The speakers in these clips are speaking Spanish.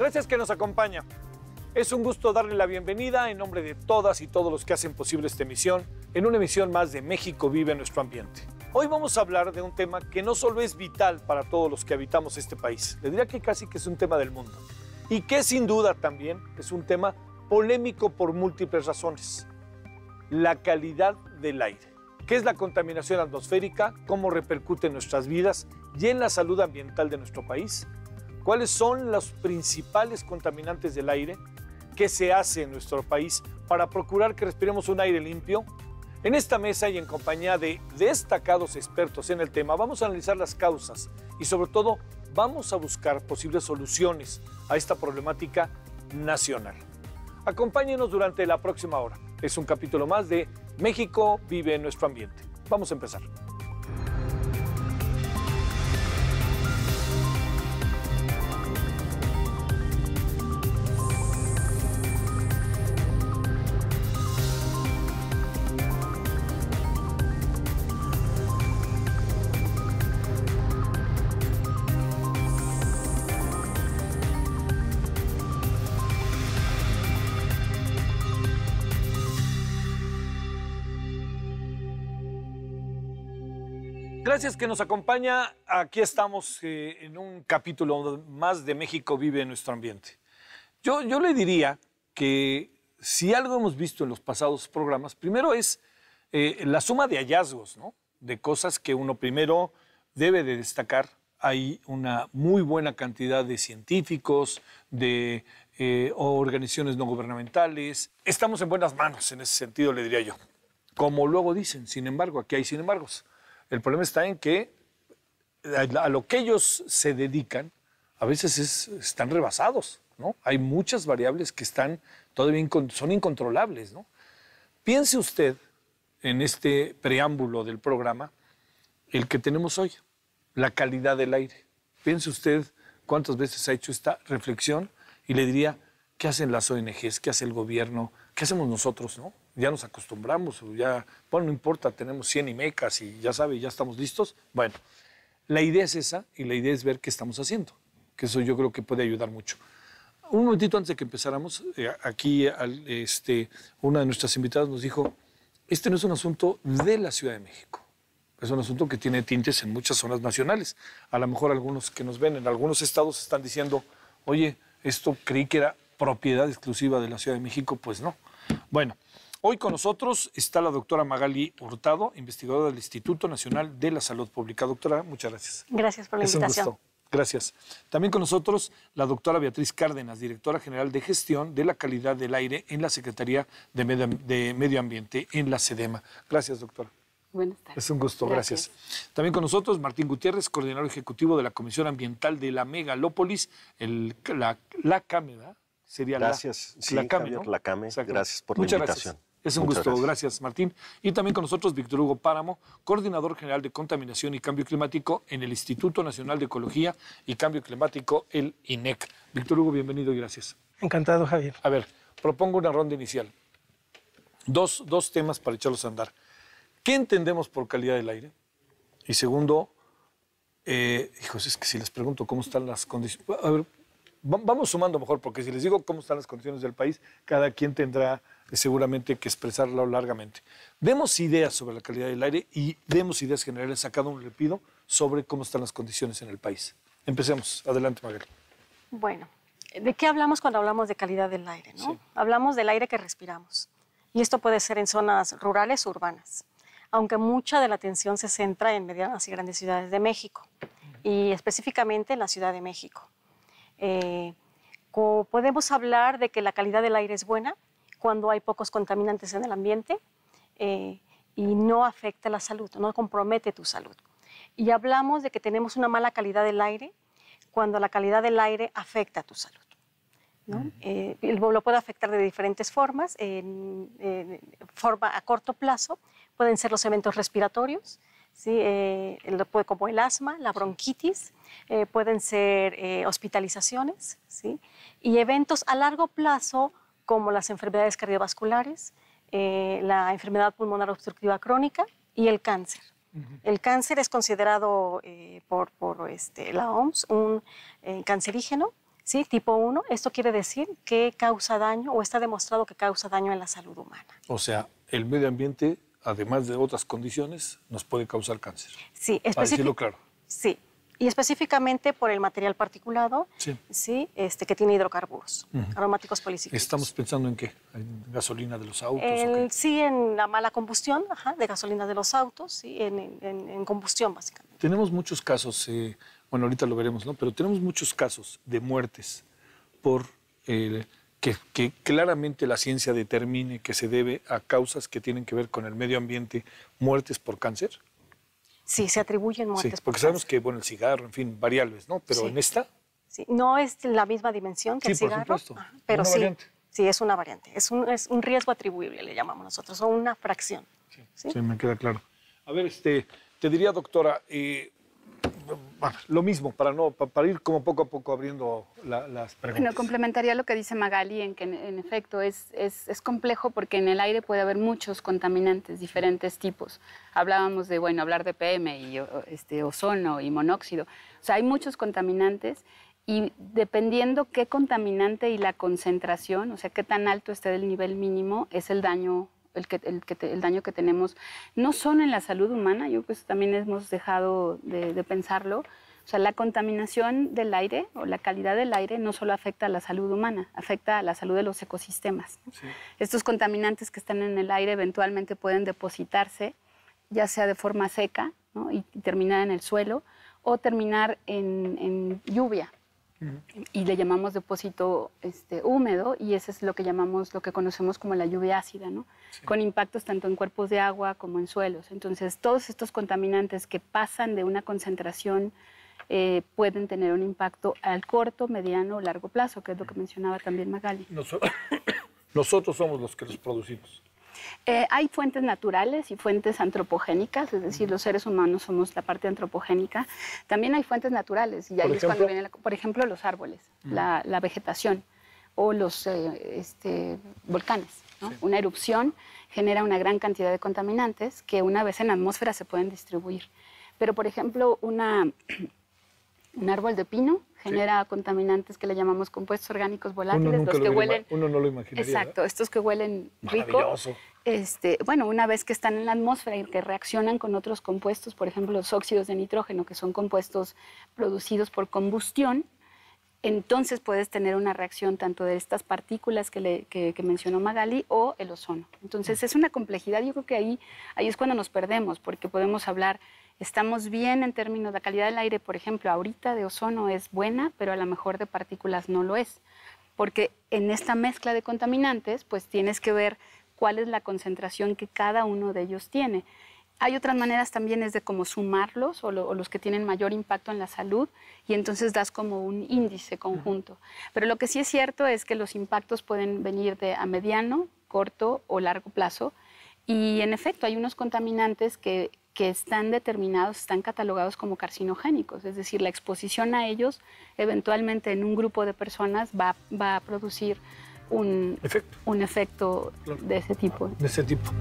Gracias que nos acompaña. Es un gusto darle la bienvenida en nombre de todas y todos los que hacen posible esta emisión, en una emisión más de México vive nuestro ambiente. Hoy vamos a hablar de un tema que no solo es vital para todos los que habitamos este país, le diría que casi que es un tema del mundo, y que sin duda también es un tema polémico por múltiples razones. La calidad del aire. ¿Qué es la contaminación atmosférica? ¿Cómo repercute en nuestras vidas y en la salud ambiental de nuestro país? ¿Cuáles son los principales contaminantes del aire? ¿Qué se hace en nuestro país para procurar que respiremos un aire limpio? En esta mesa y en compañía de destacados expertos en el tema, vamos a analizar las causas y sobre todo vamos a buscar posibles soluciones a esta problemática nacional. Acompáñenos durante la próxima hora. Es un capítulo más de México vive en nuestro ambiente. Vamos a empezar. Gracias que nos acompaña. Aquí estamos en un capítulo más de México vive en nuestro ambiente. Yo le diría que si algo hemos visto en los pasados programas, primero es la suma de hallazgos, ¿no? De cosas que uno primero debe de destacar. Hay una muy buena cantidad de científicos, de organizaciones no gubernamentales. Estamos en buenas manos en ese sentido, le diría yo. Como luego dicen, sin embargo, aquí hay sin embargos. El problema está en que a lo que ellos se dedican a veces están rebasados, ¿no? Hay muchas variables que están todavía son incontrolables, ¿no? Piense usted en este preámbulo del programa, el que tenemos hoy, la calidad del aire. Piense usted cuántas veces ha hecho esta reflexión y le diría, ¿qué hacen las ONGs? ¿Qué hace el gobierno? ¿Qué hacemos nosotros, no? Ya nos acostumbramos, ya, bueno, no importa, tenemos 100 IMECAS y ya sabe, ya estamos listos. Bueno, la idea es esa y la idea es ver qué estamos haciendo, que eso yo creo que puede ayudar mucho. Un momentito antes de que empezáramos, aquí una de nuestras invitadas nos dijo, este no es un asunto de la Ciudad de México, es un asunto que tiene tintes en muchas zonas nacionales. A lo mejor algunos que nos ven en algunos estados están diciendo, oye, esto creí que era propiedad exclusiva de la Ciudad de México, pues no. Bueno, hoy con nosotros está la doctora Magali Hurtado, investigadora del Instituto Nacional de la Salud Pública. Doctora, muchas gracias. Gracias por la invitación. Es un gusto. Gracias. También con nosotros la doctora Beatriz Cárdenas, directora general de gestión de la calidad del aire en la Secretaría de Medio Ambiente en la SEDEMA. Gracias, doctora. Buenas tardes. Es un gusto, gracias. También con nosotros Martín Gutiérrez, coordinador ejecutivo de la Comisión Ambiental de la Megalópolis, la CAME, ¿verdad? Sería gracias, la CAME, Javier, ¿no? la CAME. Exacto. Gracias por Muchas la invitación. Gracias. Es un gusto, gracias Martín. Y también con nosotros Víctor Hugo Páramo, coordinador general de Contaminación y Cambio Climático en el Instituto Nacional de Ecología y Cambio Climático, el INEC. Víctor Hugo, bienvenido y gracias. Encantado, Javier. A ver, propongo una ronda inicial. Dos temas para echarlos a andar. ¿Qué entendemos por calidad del aire? Y segundo, hijos, es que si les pregunto cómo están las condiciones... A ver, vamos sumando mejor, porque si les digo cómo están las condiciones del país, cada quien tendrá seguramente que expresarlo largamente. Demos ideas sobre la calidad del aire y demos ideas generales a cada uno, le pido, sobre cómo están las condiciones en el país. Empecemos. Adelante, Magali. Bueno, ¿de qué hablamos cuando hablamos de calidad del aire, no? Sí. Hablamos del aire que respiramos. Y esto puede ser en zonas rurales o urbanas, aunque mucha de la atención se centra en medianas y grandes ciudades de México, y específicamente en la Ciudad de México. Podemos hablar de que la calidad del aire es buena cuando hay pocos contaminantes en el ambiente y no afecta la salud, no compromete tu salud. Y hablamos de que tenemos una mala calidad del aire cuando la calidad del aire afecta a tu salud, ¿no? Lo puede afectar de diferentes formas. Forma a corto plazo pueden ser los eventos respiratorios, ¿sí? Como el asma, la bronquitis, pueden ser hospitalizaciones, ¿sí? Y eventos a largo plazo como las enfermedades cardiovasculares, la enfermedad pulmonar obstructiva crónica y el cáncer. El cáncer es considerado por la OMS un cancerígeno ¿sí? Tipo 1, esto quiere decir que causa daño o está demostrado que causa daño en la salud humana. O sea, el medio ambiente, además de otras condiciones, nos puede causar cáncer. Sí, Para decirlo claro. Sí, y específicamente por el material particulado, sí, que tiene hidrocarburos, aromáticos policíclicos. ¿Estamos pensando en qué? ¿En gasolina de los autos? Sí, en la mala combustión de gasolina de los autos, sí, en combustión básicamente. Tenemos muchos casos, bueno, ahorita lo veremos, ¿no? Pero tenemos muchos casos de muertes por que claramente la ciencia determine que se debe a causas que tienen que ver con el medio ambiente, muertes por cáncer. Sí, se atribuyen muertes porque sabemos que, bueno, el cigarro, en fin, variables, ¿no? Pero en esta... Sí, no es la misma dimensión que el cigarro, por supuesto. Pero una sí, variante. Sí, es una variante. Es un riesgo atribuible, le llamamos nosotros, o una fracción. Sí, me queda claro. A ver, te diría, doctora, lo mismo, para ir como poco a poco abriendo las preguntas. Bueno, complementaría lo que dice Magali, en que en efecto es complejo porque en el aire puede haber muchos contaminantes, diferentes tipos. Hablábamos de, bueno, hablar de PM y ozono y monóxido. O sea, hay muchos contaminantes y dependiendo qué contaminante y la concentración, o sea, qué tan alto esté el nivel mínimo, es el daño el daño que tenemos, no solo en la salud humana, yo creo que también hemos dejado de pensarlo. O sea, la contaminación del aire o la calidad del aire no solo afecta a la salud humana, afecta a la salud de los ecosistemas. Sí. Estos contaminantes que están en el aire eventualmente pueden depositarse, ya sea de forma seca, ¿no? y terminar en el suelo, o terminar en lluvia. Y le llamamos depósito húmedo, y ese es lo que conocemos como la lluvia ácida, ¿no? Sí. Con impactos tanto en cuerpos de agua como en suelos. Entonces, todos estos contaminantes que pasan de una concentración pueden tener un impacto al corto, mediano o largo plazo, que es lo que mencionaba también Magali. Nosotros somos los que los producimos. Hay fuentes naturales y fuentes antropogénicas, es decir, los seres humanos somos la parte antropogénica. También hay fuentes naturales, y ahí es cuando viene, por ejemplo, los árboles, la vegetación o los volcanes, ¿no? Sí. Una erupción genera una gran cantidad de contaminantes que una vez en la atmósfera se pueden distribuir. Pero, por ejemplo, un árbol de pino genera contaminantes que le llamamos compuestos orgánicos volátiles, los que huelen... Uno no lo imaginaría. Exacto, ¿verdad? Estos que huelen rico. Maravilloso. Bueno, una vez que están en la atmósfera y que reaccionan con otros compuestos, por ejemplo, los óxidos de nitrógeno, que son compuestos producidos por combustión, entonces puedes tener una reacción tanto de estas partículas que mencionó Magali o el ozono. Entonces es una complejidad, yo creo que ahí es cuando nos perdemos, porque podemos hablar... Estamos bien en términos de la calidad del aire, por ejemplo, ahorita de ozono es buena, pero a lo mejor de partículas no lo es. Porque en esta mezcla de contaminantes, pues tienes que ver cuál es la concentración que cada uno de ellos tiene. Hay otras maneras también, es de cómo sumarlos o los que tienen mayor impacto en la salud, y entonces das como un índice conjunto. Pero lo que sí es cierto es que los impactos pueden venir a mediano, corto o largo plazo, y en efecto hay unos contaminantes que están determinados, están catalogados como carcinogénicos, es decir, la exposición a ellos eventualmente en un grupo de personas va a producir un efecto claro. De ese tipo. De ese tipo.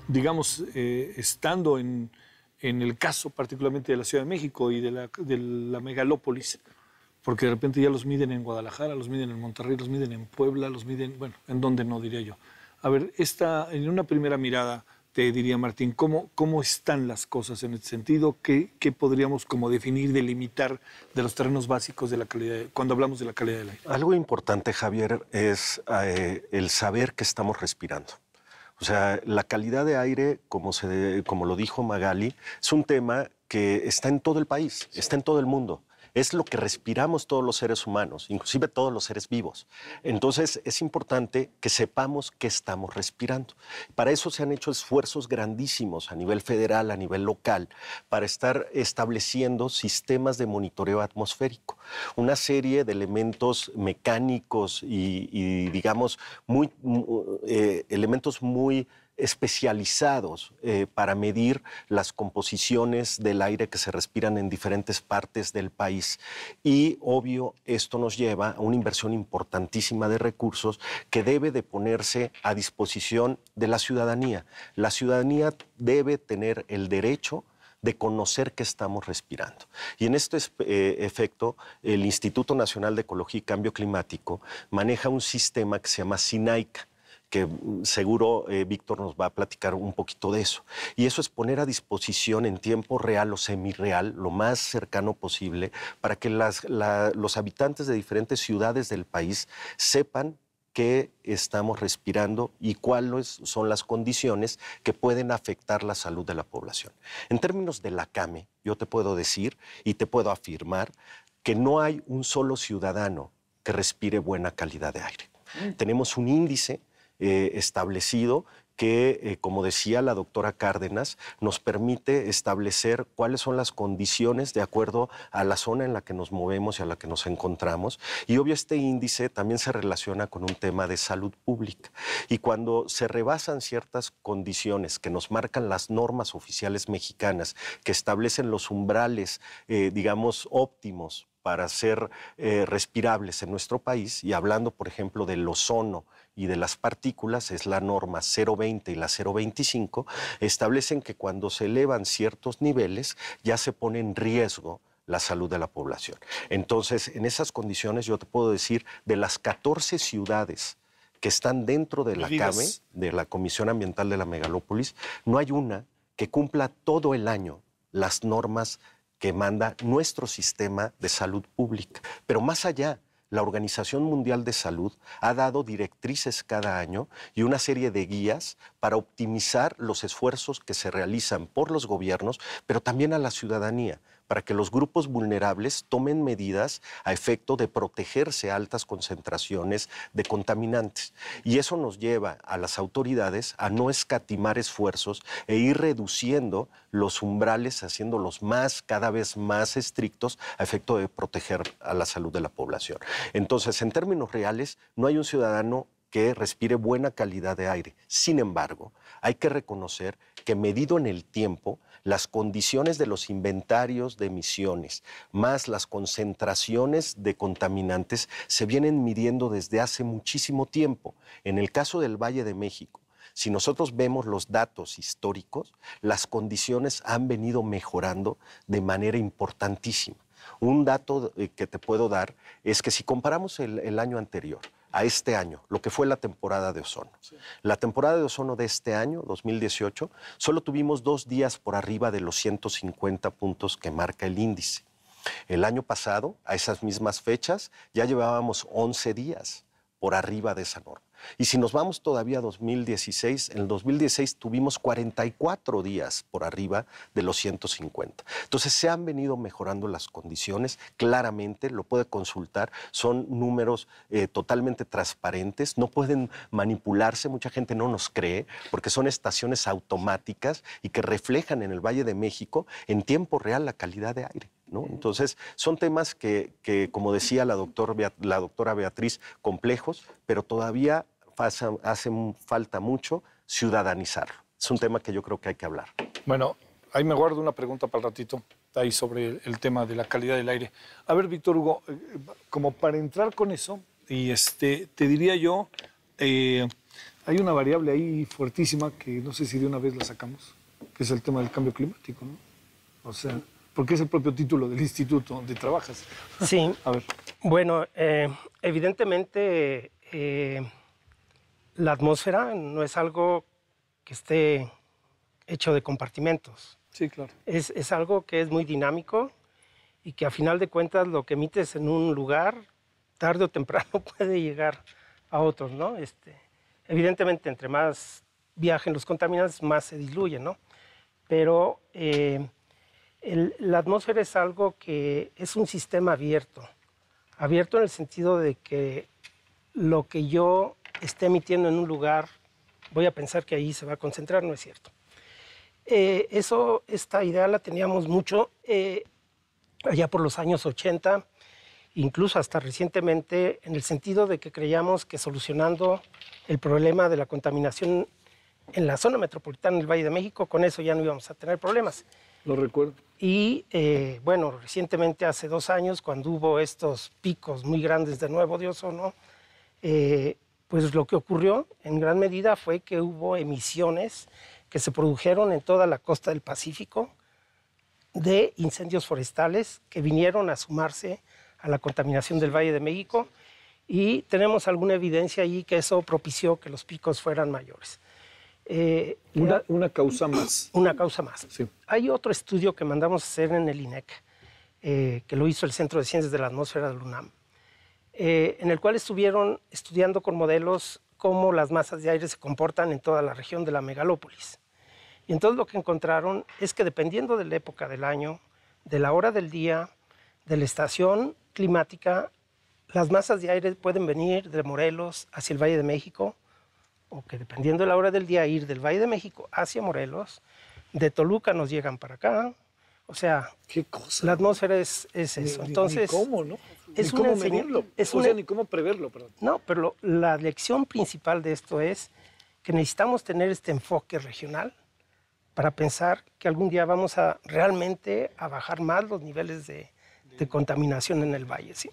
Digamos, estando en el caso particularmente de la Ciudad de México y de la megalópolis, porque de repente ya los miden en Guadalajara, los miden en Monterrey, los miden en Puebla, los miden, bueno, en dónde no diría yo. A ver, en una primera mirada te diría, Martín, ¿cómo están las cosas en este sentido? ¿Qué podríamos como definir, delimitar de los terrenos básicos de la calidad, cuando hablamos de la calidad del aire? Algo importante, Javier, es el saber que estamos respirando. O sea, la calidad de aire, como lo dijo Magali, es un tema que está en todo el país, está en todo el mundo. Es lo que respiramos todos los seres humanos, inclusive todos los seres vivos. Entonces, es importante que sepamos qué estamos respirando. Para eso se han hecho esfuerzos grandísimos a nivel federal, a nivel local, para estar estableciendo sistemas de monitoreo atmosférico. Una serie de elementos mecánicos y digamos, elementos muy especializados para medir las composiciones del aire que se respiran en diferentes partes del país. Y, obvio, esto nos lleva a una inversión importantísima de recursos que debe de ponerse a disposición de la ciudadanía. La ciudadanía debe tener el derecho de conocer qué estamos respirando. Y en este efecto, el Instituto Nacional de Ecología y Cambio Climático maneja un sistema que se llama SINAICA, que seguro Víctor nos va a platicar un poquito de eso. Y eso es poner a disposición en tiempo real o semirreal, lo más cercano posible, para que los habitantes de diferentes ciudades del país sepan qué estamos respirando y cuáles son las condiciones que pueden afectar la salud de la población. En términos de la CAME, yo te puedo decir y te puedo afirmar que no hay un solo ciudadano que respire buena calidad de aire. Tenemos un índice establecido que, como decía la doctora Cárdenas, nos permite establecer cuáles son las condiciones de acuerdo a la zona en la que nos movemos y a la que nos encontramos. Y obvio, este índice también se relaciona con un tema de salud pública. Y cuando se rebasan ciertas condiciones que nos marcan las normas oficiales mexicanas, que establecen los umbrales, digamos, óptimos para ser respirables en nuestro país, y hablando, por ejemplo, del ozono y de las partículas, es la norma 020 y la 025, establecen que cuando se elevan ciertos niveles ya se pone en riesgo la salud de la población. Entonces, en esas condiciones yo te puedo decir, de las 14 ciudades que están dentro de la CAME, de la Comisión Ambiental de la Megalópolis, no hay una que cumpla todo el año las normas que manda nuestro sistema de salud pública. Pero más allá, la Organización Mundial de Salud ha dado directrices cada año y una serie de guías para optimizar los esfuerzos que se realizan por los gobiernos, pero también a la ciudadanía, para que los grupos vulnerables tomen medidas a efecto de protegerse a altas concentraciones de contaminantes. Y eso nos lleva a las autoridades a no escatimar esfuerzos e ir reduciendo los umbrales, haciéndolos cada vez más estrictos a efecto de proteger a la salud de la población. Entonces, en términos reales, no hay un ciudadano que respire buena calidad de aire. Sin embargo, hay que reconocer que medido en el tiempo, las condiciones de los inventarios de emisiones más las concentraciones de contaminantes se vienen midiendo desde hace muchísimo tiempo. En el caso del Valle de México, si nosotros vemos los datos históricos, las condiciones han venido mejorando de manera importantísima. Un dato que te puedo dar es que si comparamos el año anterior a este año, lo que fue la temporada de ozono. Sí. La temporada de ozono de este año, 2018, solo tuvimos 2 días por arriba de los 150 puntos que marca el índice. El año pasado, a esas mismas fechas, ya llevábamos 11 días por arriba de esa norma. Y si nos vamos todavía a 2016, en el 2016 tuvimos 44 días por arriba de los 150. Entonces se han venido mejorando las condiciones, claramente, lo puede consultar, son números totalmente transparentes, no pueden manipularse, mucha gente no nos cree, porque son estaciones automáticas y que reflejan en el Valle de México en tiempo real la calidad de aire, ¿no? Entonces, son temas que como decía la doctora Beatriz, complejos, pero todavía hace falta mucho ciudadanizarlo. Es un tema que yo creo que hay que hablar. Bueno, ahí me guardo una pregunta para el ratito, ahí sobre el tema de la calidad del aire. A ver, Víctor Hugo, como para entrar con eso, y te diría yo, hay una variable ahí fuertísima que no sé si de una vez la sacamos, que es el tema del cambio climático, ¿no? O sea, porque es el propio título del instituto donde trabajas. Sí. A ver. Bueno, evidentemente la atmósfera no es algo que esté hecho de compartimentos. Sí, claro. Es algo que es muy dinámico y que a final de cuentas lo que emites en un lugar, tarde o temprano puede llegar a otros, ¿no? Evidentemente, entre más viajen los contaminantes, más se diluyen, ¿no? Pero la atmósfera es algo que es un sistema abierto en el sentido de que lo que yo esté emitiendo en un lugar, voy a pensar que ahí se va a concentrar, no es cierto. Esta idea la teníamos mucho allá por los años 80, incluso hasta recientemente, en el sentido de que creíamos que solucionando el problema de la contaminación en la zona metropolitana del Valle de México, con eso ya no íbamos a tener problemas. Lo recuerdo. Y bueno, recientemente, hace 2 años, cuando hubo estos picos muy grandes de nuevo de ozono, pues lo que ocurrió en gran medida fue que hubo emisiones que se produjeron en toda la costa del Pacífico de incendios forestales que vinieron a sumarse a la contaminación del Valle de México, y tenemos alguna evidencia ahí que eso propició que los picos fueran mayores. Una causa más. Una causa más. Sí. Hay otro estudio que mandamos a hacer en el INEC, que lo hizo el Centro de Ciencias de la Atmósfera del UNAM, en el cual estuvieron estudiando con modelos cómo las masas de aire se comportan en toda la región de la megalópolis. Y entonces lo que encontraron es que dependiendo de la época del año, de la hora del día, de la estación climática, las masas de aire pueden venir de Morelos hacia el Valle de México, o que dependiendo de la hora del día ir del Valle de México hacia Morelos, de Toluca nos llegan para acá. O sea, ¿Qué cosa? la atmósfera es eso. Entonces, ni cómo, ¿no? es ni cómo una medirlo. es O una- sea, ni cómo preverlo, perdón. no, pero la lección principal de esto es que necesitamos tener este enfoque regional para pensar que algún día vamos a realmente a bajar más los niveles de contaminación en el valle. ¿Sí?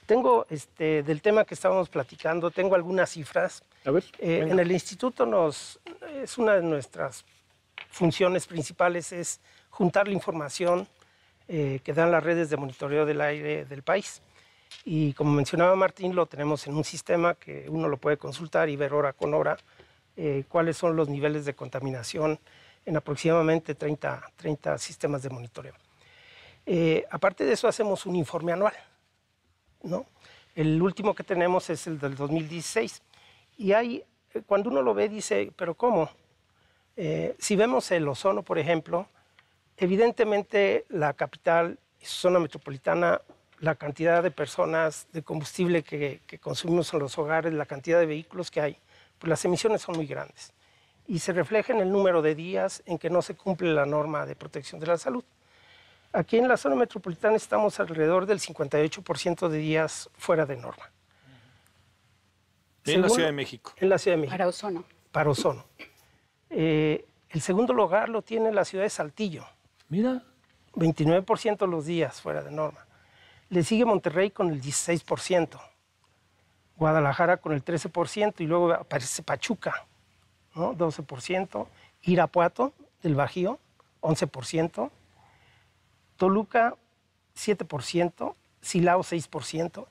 Tengo, del tema que estábamos platicando, tengo algunas cifras. A ver. En el instituto es una de nuestras funciones principales es juntar la información que dan las redes de monitoreo del aire del país. Y como mencionaba Martín, lo tenemos en un sistema que uno lo puede consultar y ver hora con hora cuáles son los niveles de contaminación en aproximadamente 30 sistemas de monitoreo. Aparte de eso, hacemos un informe anual, ¿no? El último que tenemos es el del 2016. Y hay, cuando uno lo ve, dice, ¿pero cómo? Si vemos el ozono, por ejemplo, evidentemente la capital y su zona metropolitana, la cantidad de personas, de combustible que consumimos en los hogares, la cantidad de vehículos que hay, pues las emisiones son muy grandes. Y se refleja en el número de días en que no se cumple la norma de protección de la salud. Aquí en la zona metropolitana estamos alrededor del 58% de días fuera de norma. En la Ciudad de México. En la Ciudad de México. Para ozono. Para ozono. El segundo lugar lo tiene la ciudad de Saltillo. Mira. 29% los días fuera de norma. Le sigue Monterrey con el 16%. Guadalajara con el 13%. Y luego aparece Pachuca, ¿no? 12%. Irapuato, del Bajío, 11%. Toluca, 7%. Silao, 6%.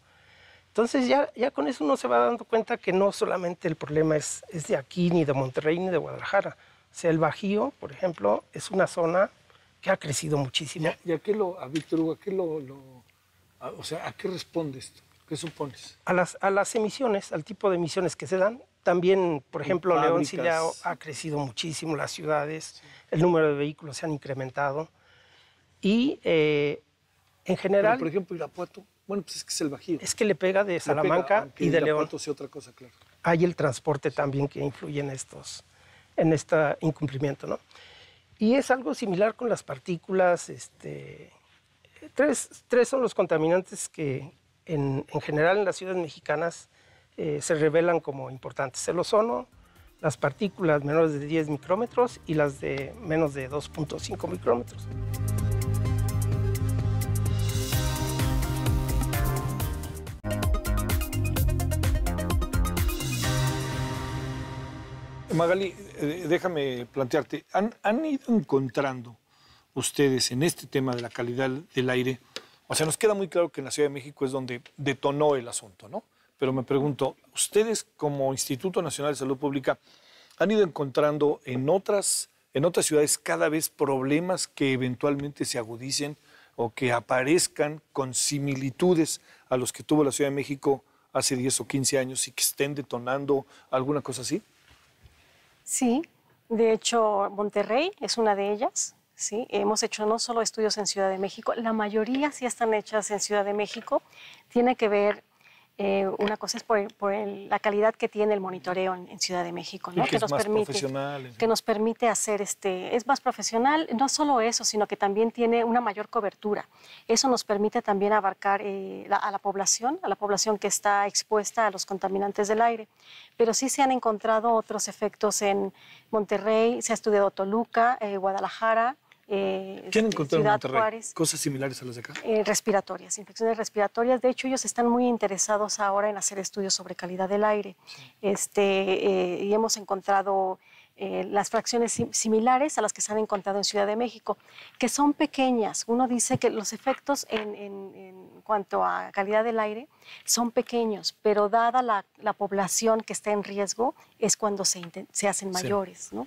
Entonces ya con eso uno se va dando cuenta que no solamente el problema es de aquí, ni de Monterrey, ni de Guadalajara. O sea, el Bajío, por ejemplo, es una zona que ha crecido muchísimo. ¿Y a qué a Víctor Hugo, o sea, a qué responde esto? ¿Qué supones? A las emisiones, al tipo de emisiones que se dan. También, por ejemplo, León, Silao ha crecido muchísimo, las ciudades, el número de vehículos se han incrementado. Y en general... Pero, por ejemplo, Irapuato, bueno, pues es que es el Bajío. Es que le pega de Salamanca y de León. Irapuato sí otra cosa, claro. Hay el transporte también que influye en este incumplimiento, ¿no? Y es algo similar con las partículas. Tres son los contaminantes que en general en las ciudades mexicanas se revelan como importantes. El ozono, las partículas menores de 10 micrómetros y las de menos de 2.5 micrómetros. Magali, déjame plantearte, ¿han ido encontrando ustedes en este tema de la calidad del aire? O sea, nos queda muy claro que en la Ciudad de México es donde detonó el asunto, ¿no? Pero me pregunto, ¿ustedes como Instituto Nacional de Salud Pública han ido encontrando en otras ciudades cada vez problemas que eventualmente se agudicen o que aparezcan con similitudes a los que tuvo la Ciudad de México hace 10 o 15 años y que estén detonando alguna cosa así? Sí, de hecho Monterrey es una de ellas. Sí, hemos hecho no solo estudios en Ciudad de México, la mayoría sí están hechas en Ciudad de México. Tiene que ver Una cosa es por la calidad que tiene el monitoreo en Ciudad de México, ¿no? Y que es más profesional. Que nos permite hacer, es más profesional, no solo eso, sino que también tiene una mayor cobertura. Eso nos permite también abarcar a la población que está expuesta a los contaminantes del aire. Pero sí se han encontrado otros efectos en Monterrey, se ha estudiado Toluca, Guadalajara, ¿Qué han encontrado en Ciudad Monterrey? Juárez. ¿Cosas similares a las de acá? Respiratorias, infecciones respiratorias. De hecho, ellos están muy interesados ahora en hacer estudios sobre calidad del aire. Y hemos encontrado las fracciones similares a las que se han encontrado en Ciudad de México, que son pequeñas. Uno dice que los efectos en cuanto a calidad del aire son pequeños, pero dada la población que está en riesgo es cuando se hacen mayores, ¿no?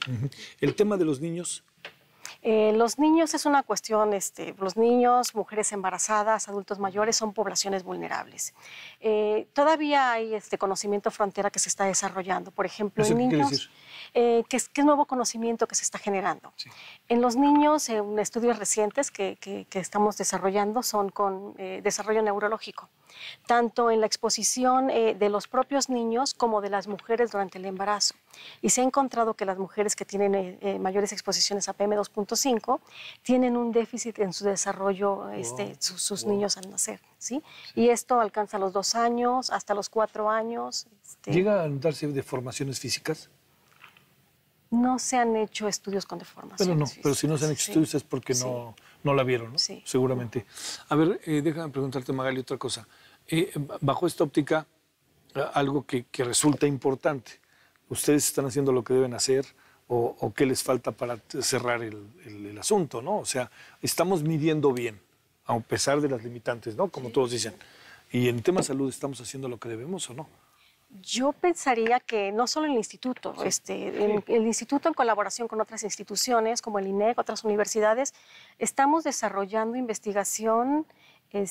El tema de los niños. Los niños es una cuestión, los niños, mujeres embarazadas, adultos mayores son poblaciones vulnerables. Todavía hay conocimiento frontera que se está desarrollando. Por ejemplo, ¿Eso en qué quiere niños, decir? que es nuevo conocimiento que se está generando. Sí. En los niños, estudios recientes que estamos desarrollando son con desarrollo neurológico, tanto en la exposición de los propios niños como de las mujeres durante el embarazo. Y se ha encontrado que las mujeres que tienen mayores exposiciones a PM2.5 tienen un déficit en su desarrollo, sus niños al nacer, ¿sí? Y esto alcanza los 2 años, hasta los 4 años. ¿Llega a notarse deformaciones físicas? No se han hecho estudios con deformaciones físicas. Pero si no se han hecho estudios es porque Sí. no la vieron, ¿no? Sí. Seguramente. A ver, déjame preguntarte, Magali, otra cosa. Bajo esta óptica, algo que resulta importante. ¿Ustedes están haciendo lo que deben hacer o qué les falta para cerrar el asunto, ¿no? O sea, estamos midiendo bien, a pesar de las limitantes, ¿no? Como todos dicen. Y en tema de salud, ¿estamos haciendo lo que debemos o no? Yo pensaría que no solo el instituto, el instituto en colaboración con otras instituciones como el INEC, otras universidades, estamos desarrollando investigación que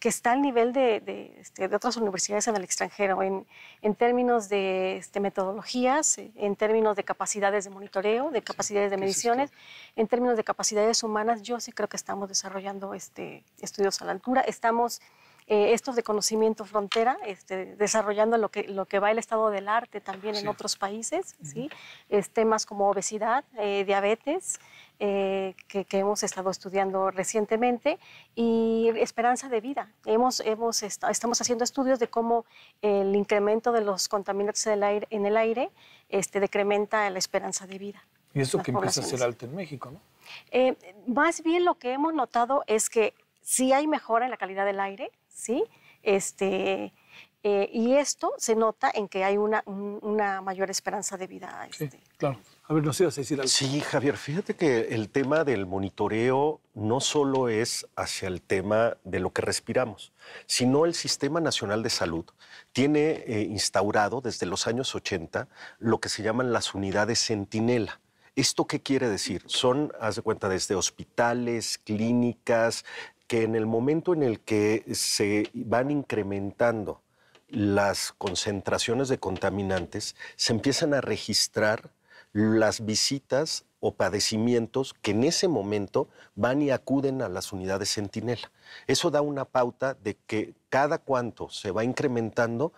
está al nivel de otras universidades en el extranjero, en términos de metodologías, en términos de capacidades de monitoreo, de capacidades de mediciones, en términos de capacidades humanas. Yo sí creo que estamos desarrollando estudios a la altura. Estamos estos de conocimiento frontera, desarrollando lo que va el estado del arte también en otros países, ¿sí? Temas como obesidad, diabetes, que hemos estado estudiando recientemente, y esperanza de vida. Estamos haciendo estudios de cómo el incremento de los contaminantes en el aire decrementa la esperanza de vida. Y eso que empieza a ser alto en México, ¿no? Más bien lo que hemos notado es que sí hay mejora en la calidad del aire, ¿sí? Y esto se nota en que hay una mayor esperanza de vida. Sí, claro. A ver, nos ibas a decir algo. Sí, Javier, fíjate que el tema del monitoreo no solo es hacia el tema de lo que respiramos, sino el Sistema Nacional de Salud tiene instaurado desde los años 80 lo que se llaman las unidades centinela. ¿Esto qué quiere decir? Son, haz de cuenta, desde hospitales, clínicas, que en el momento en el que se van incrementando las concentraciones de contaminantes, se empiezan a registrar las visitas o padecimientos que en ese momento van y acuden a las unidades centinela. Eso da una pauta de que cada cuánto se va incrementando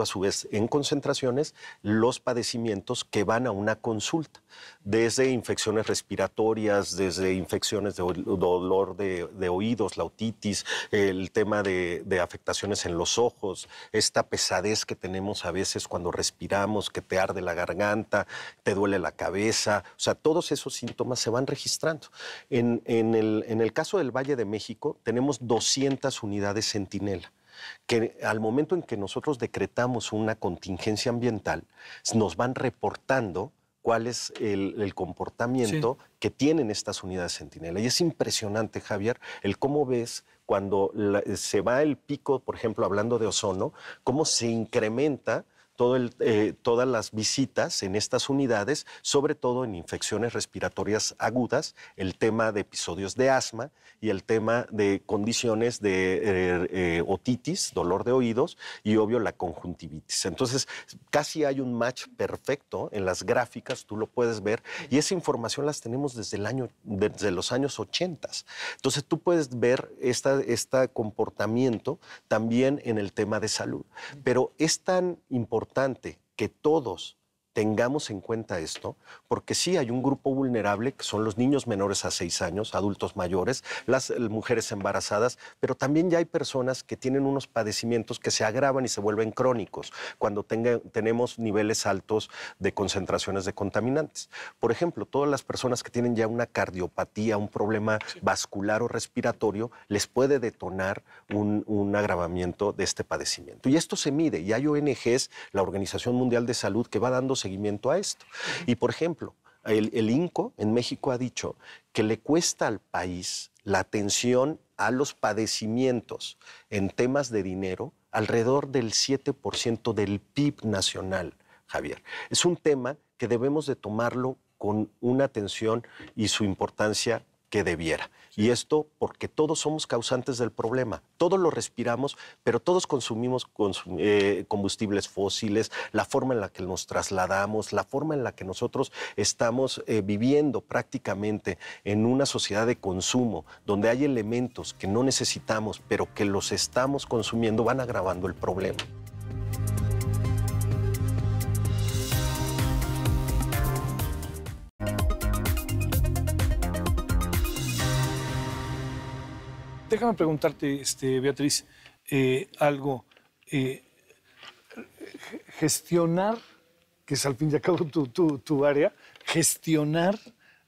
a su vez en concentraciones los padecimientos que van a una consulta, desde infecciones respiratorias, desde infecciones de dolor de oídos, la otitis, el tema de afectaciones en los ojos, esta pesadez que tenemos a veces cuando respiramos, que te arde la garganta, te duele la cabeza, o sea, todos esos síntomas se van registrando. En el caso del Valle de México tenemos 200 unidades centinela, que al momento en que nosotros decretamos una contingencia ambiental, nos van reportando cuál es el comportamiento que tienen estas unidades centinela. Y es impresionante, Javier, el cómo ves cuando se va el pico, por ejemplo, hablando de ozono, cómo se incrementa todas las visitas en estas unidades, sobre todo en infecciones respiratorias agudas, el tema de episodios de asma y el tema de condiciones de otitis, dolor de oídos y obvio la conjuntivitis. Entonces, casi hay un match perfecto en las gráficas, tú lo puedes ver, y esa información las tenemos desde los años 80. Entonces, tú puedes ver este comportamiento también en el tema de salud. Pero es tan importante que todos tengamos en cuenta esto, porque sí hay un grupo vulnerable, que son los niños menores a 6 años, adultos mayores, las mujeres embarazadas, pero también ya hay personas que tienen unos padecimientos que se agravan y se vuelven crónicos cuando tenemos niveles altos de concentraciones de contaminantes. Por ejemplo, todas las personas que tienen ya una cardiopatía, un problema vascular o respiratorio, les puede detonar un agravamiento de este padecimiento. Y esto se mide, y hay ONGs, la Organización Mundial de Salud, que va dando seguimiento a esto. Y, por ejemplo, el INCO en México ha dicho que le cuesta al país la atención a los padecimientos en temas de dinero alrededor del 7% del PIB nacional, Javier. Es un tema que debemos de tomarlo con una atención y su importancia que debiera. Y esto porque todos somos causantes del problema. Todos lo respiramos, pero todos consumimos combustibles fósiles, la forma en la que nos trasladamos, la forma en la que nosotros estamos viviendo prácticamente en una sociedad de consumo, donde hay elementos que no necesitamos, pero que los estamos consumiendo, van agravando el problema. Déjame preguntarte, Beatriz, algo. Gestionar, que es al fin y al cabo tu área, gestionar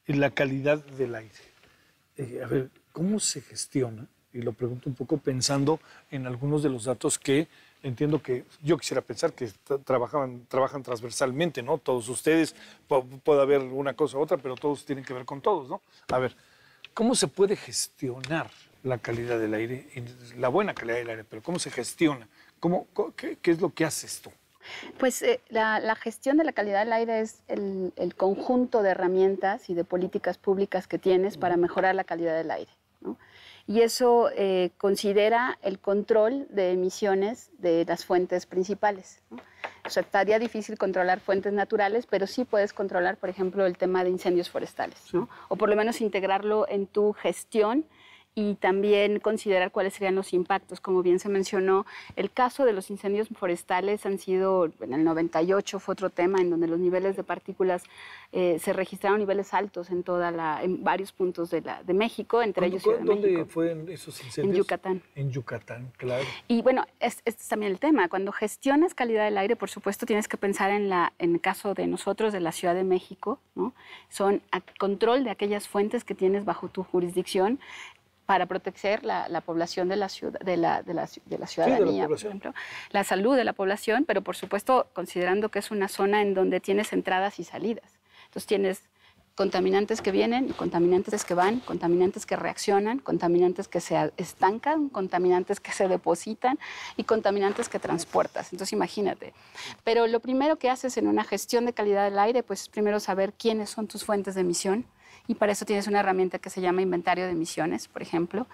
la calidad del aire. A ver, ¿cómo se gestiona? Y lo pregunto un poco pensando en algunos de los datos que entiendo que yo quisiera pensar que trabajan transversalmente, ¿no? Todos ustedes, puede haber una cosa u otra, pero todos tienen que ver con todos, ¿no? A ver, ¿cómo se puede gestionar la calidad del aire, la buena calidad del aire, pero cómo se gestiona? ¿Qué es lo que haces tú? Pues la gestión de la calidad del aire es el conjunto de herramientas y de políticas públicas que tienes para mejorar la calidad del aire, ¿no? Y eso considera el control de emisiones de las fuentes principales, ¿no? O sea, estaría difícil controlar fuentes naturales, pero sí puedes controlar, por ejemplo, el tema de incendios forestales, ¿no? O por lo menos integrarlo en tu gestión y también considerar cuáles serían los impactos. Como bien se mencionó, el caso de los incendios forestales han sido, en el 98 fue otro tema en donde los niveles de partículas se registraron niveles altos en varios puntos de México, entre ellos Ciudad de México. ¿Dónde fueron esos incendios? En Yucatán. En Yucatán, claro. Y bueno, este es también el tema. Cuando gestionas calidad del aire, por supuesto, tienes que pensar en el caso de nosotros, de la Ciudad de México, ¿no? Son control de aquellas fuentes que tienes bajo tu jurisdicción, para proteger la población de la ciudadanía, por ejemplo, la salud de la población, pero por supuesto considerando que es una zona en donde tienes entradas y salidas. Entonces tienes contaminantes que vienen y contaminantes que van, contaminantes que reaccionan, contaminantes que se estancan, contaminantes que se depositan y contaminantes que transportas. Entonces imagínate. Pero lo primero que haces en una gestión de calidad del aire, pues es primero saber quiénes son tus fuentes de emisión. Y para eso tienes una herramienta que se llama inventario de emisiones, por ejemplo.